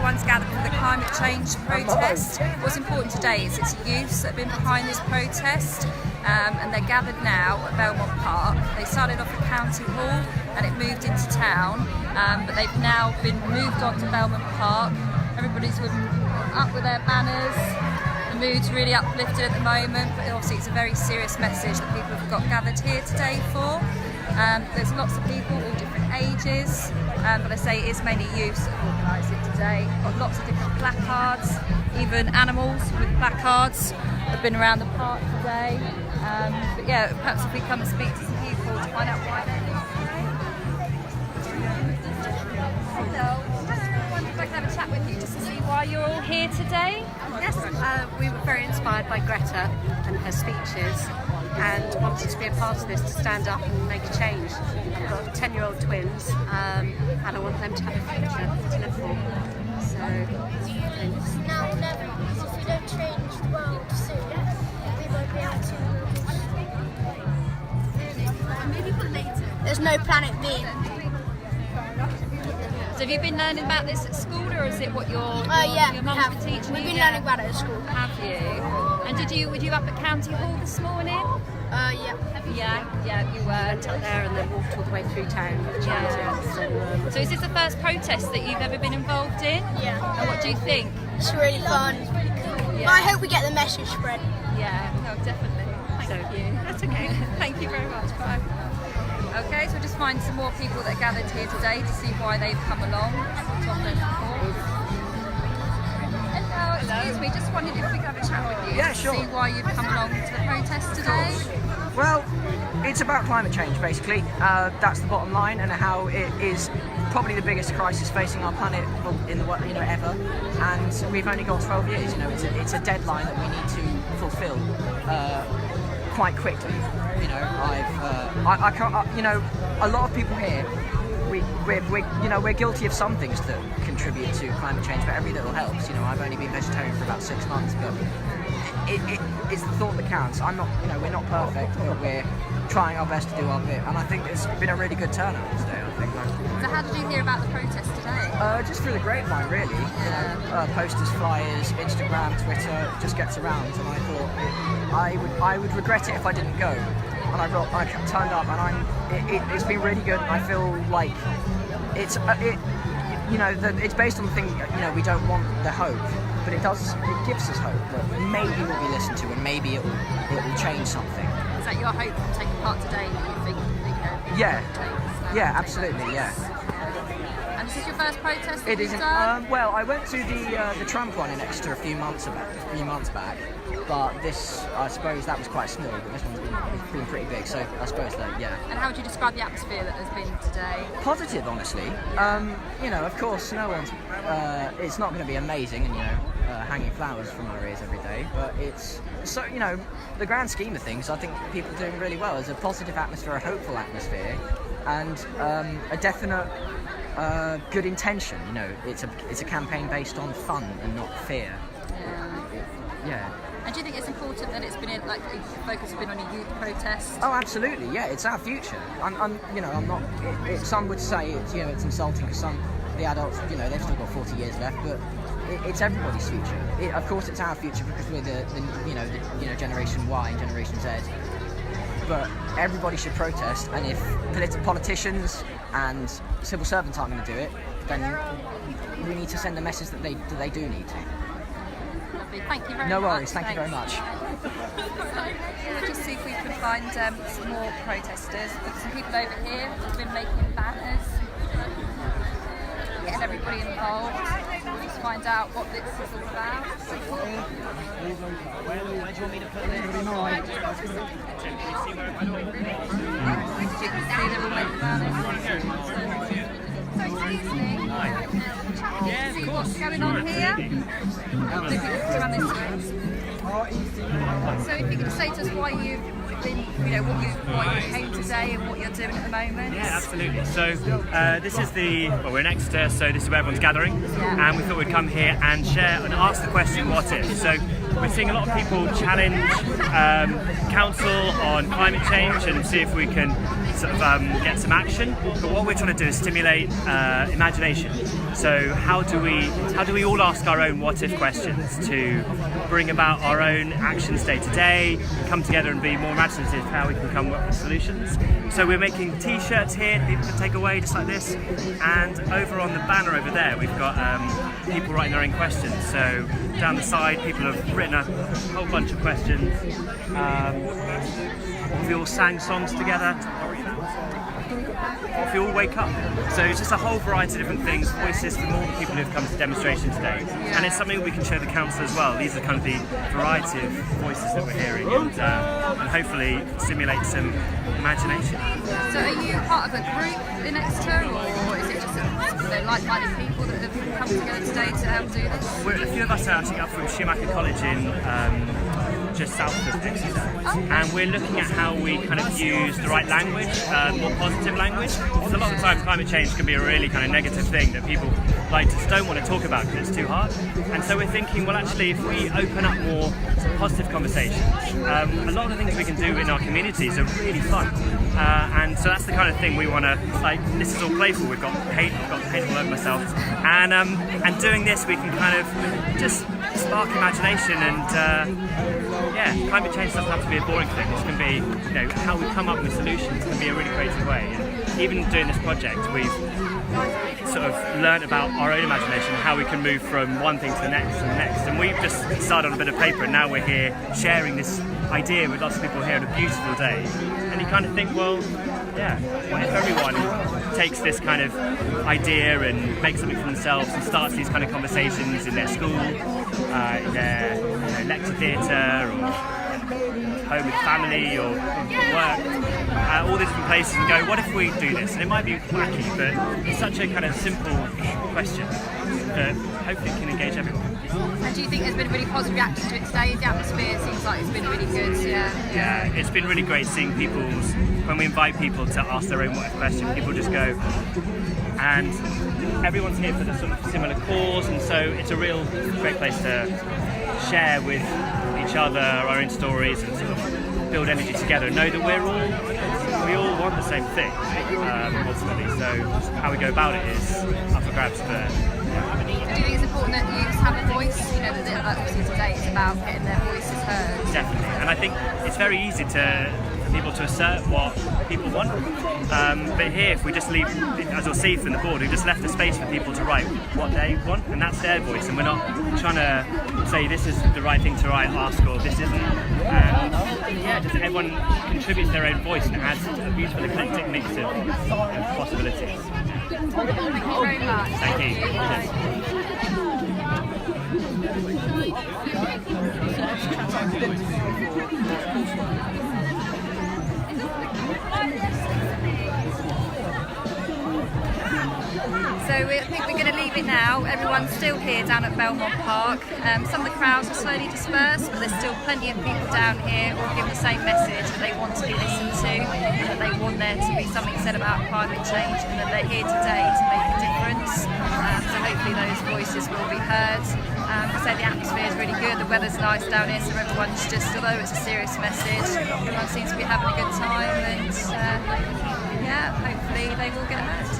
everyone's gathered for the climate change protest. What's important today is it's youths that have been behind this protest, and they're gathered now at Belmont Park. They started off at County Hall and it moved into town, but they've now been moved on to Belmont Park. Everybody's up with their banners. The mood's really uplifted at the moment, but obviously it's a very serious message that people have got gathered here today for. There's lots of people, all different ages, but I say it is mainly youths that have organised it today. Got lots of different placards, even animals with placards have been around the park today. But yeah, perhaps if we come and speak to some people to find out why they're here today. Hello, just wondered if I could have a chat with you just to see why you're all here today. Yes, we were very inspired by Greta and her speeches and wanted to be a part of this, to stand up and make a change. I've got 10-year-old twins and I want them to have a future to live for. So, now or never, because if we don't change the world soon, we won't be able to. Maybe for later. There's no planet B. So have you been learning about this at school, or is it what your mum's been teaching you? We've been learning about it at school. Have you? And were you up at County Hall this morning? Yeah, you were. went up there and then walked all the way through town. So is this the first protest that you've ever been involved in? Yeah. And what do you think? It's really fun. Yeah. But I hope we get the message spread. Yeah, no, definitely. Thank you. That's okay. Thank you very much. Bye. Okay, so we'll just find some more people that are gathered here today to see why they've come along. Hello, excuse me, just wondered if we could have a chat with you Yeah, to sure. see why you've come along to the protest today. Well, it's about climate change, basically. That's the bottom line, and how it is probably the biggest crisis facing our planet in the world, ever. And we've only got 12 years. It's a deadline that we need to fulfil quite quickly. I can't. A lot of people here. We're guilty of some things that contribute to climate change, but every little helps. I've only been vegetarian for about 6 months, but it's the thought that counts. We're not perfect, but we're trying our best to do our bit, and I think it's been a really good turnout today. So how did you hear about the protest today? Just through the grapevine, really. Posters, flyers, Instagram, Twitter, it just gets around, and I thought I would regret it if I didn't go. And I turned up, and it's been really good. I feel like it's based on the thing. We don't want the hope, but it gives us hope that maybe we'll be listened to, and maybe it will change something. Is that your hope from taking part today? That you think Yeah, absolutely, yeah. And this is your first protest? It isn't. Well, I went to the Trump one in Exeter a few months back, but this, I suppose, that was quite small. But this one's been pretty big, so I suppose that, yeah. And how would you describe the atmosphere that has been today? Positive, honestly. Of course, no one's. It's not going to be amazing, and hanging flowers from our ears every day, but it's so. The grand scheme of things, I think people are doing really well. There's a positive atmosphere, a hopeful atmosphere, and a definite. Good intention, it's a campaign based on fun and not fear. Yeah. And do you think it's important that it's been the focus has been on a youth protest? Oh, absolutely. Yeah, it's our future. I'm not. Some would say it's insulting because the adults, they've still got 40 years left, but it's everybody's future. Of course, it's our future because we're the Generation Y and Generation Z. But everybody should protest, and if politicians and civil servants aren't going to do it, then we need to send a message that they do need to. Lovely. Thank you very much. No worries, thank you very much. We'll just see if we can find some more protesters. There's some people over here who've been making banners, getting everybody involved. We'll just find out what this is all about. Where do you want me to put this? So excuse me. Yeah, of course. What's going on here? So if you could say to us why you've been, why you came today and what you're doing at the moment. Yeah, absolutely. So this is we're in Exeter, so this is where everyone's gathering, and we thought we'd come here and share and ask the question, what if? So we're seeing a lot of people challenge council on climate change and see if we can sort of get some action. But what we're trying to do is stimulate imagination. So how do we all ask our own what if questions to bring about our own actions day to day, come together and be more imaginative how we can come up with solutions. So we're making t-shirts here that people can take away just like this, and over on the banner over there we've got people writing their own questions. So down the side people have written a whole bunch of questions. We all sang songs together. If you all wake up. So it's just a whole variety of different things, voices from all the people who've come to demonstration today. And it's something we can show the council as well. These are kind of the variety of voices that we're hearing, and hopefully stimulate some imagination. So are you part of a group in Exeter, or is it just like-minded people that have come together today to help do this? A few of us are actually up from Schumacher College in just south of Exeter, and we're looking at how we kind of use the right language, more positive language. Because a lot of the time climate change can be a really kind of negative thing that people just don't want to talk about because it's too hard. And so we're thinking, well actually if we open up more positive conversations, a lot of the things we can do in our communities are really fun. And so that's the kind of thing we want to, this is all playful, we've got paint all over myself, and doing this we can kind of just spark imagination, and climate change doesn't have to be a boring thing. This can be, how we come up with solutions can be a really creative way. And even doing this project, we've sort of learned about our own imagination, how we can move from one thing to the next and the next. And we've just started on a bit of paper, and now we're here sharing this idea with lots of people here on a beautiful day. And you kind of think, well, what if everyone takes this kind of idea and makes something for themselves and starts these kind of conversations in their school, in their lecture theatre, or home with family, or work, all these different places, and go, what if we do this? And it might be wacky, but it's such a kind of simple question that hopefully can engage everyone. And do you think there's been a really positive reaction to it today? The atmosphere seems like it's been really good. Yeah, it's been really great seeing when we invite people to ask their own what if question, people just go, and everyone's here for the sort of similar cause, and so it's a real great place to share with each other our own stories and sort of build energy together and know that we all want the same thing ultimately. So how we go about it is up for grabs. But do you think it's important that youths have a voice? That obviously today it's about getting their voices heard. Definitely, and I think it's very easy for people to assert what people want. But here, if we just leave, as you'll see from the board, we've just left a space for people to write what they want, and that's their voice. And we're not trying to say this is the right thing to write, ask, or this isn't. Just everyone contributes their own voice, and it adds a beautiful eclectic mix of possibilities. Thank you very much. Thank you. So I think we're going to leave it now. Everyone's still here down at Belmont Park. Some of the crowds are slowly dispersed, but there's still plenty of people down here all giving the same message, that they want to be listened to, and that they want there to be something said about climate change, and that they're here today to make a difference. So hopefully those voices will be heard. I say the atmosphere is really good, the weather's nice down here, so everyone's just, although it's a serious message, everyone seems to be having a good time, and hopefully they will get heard.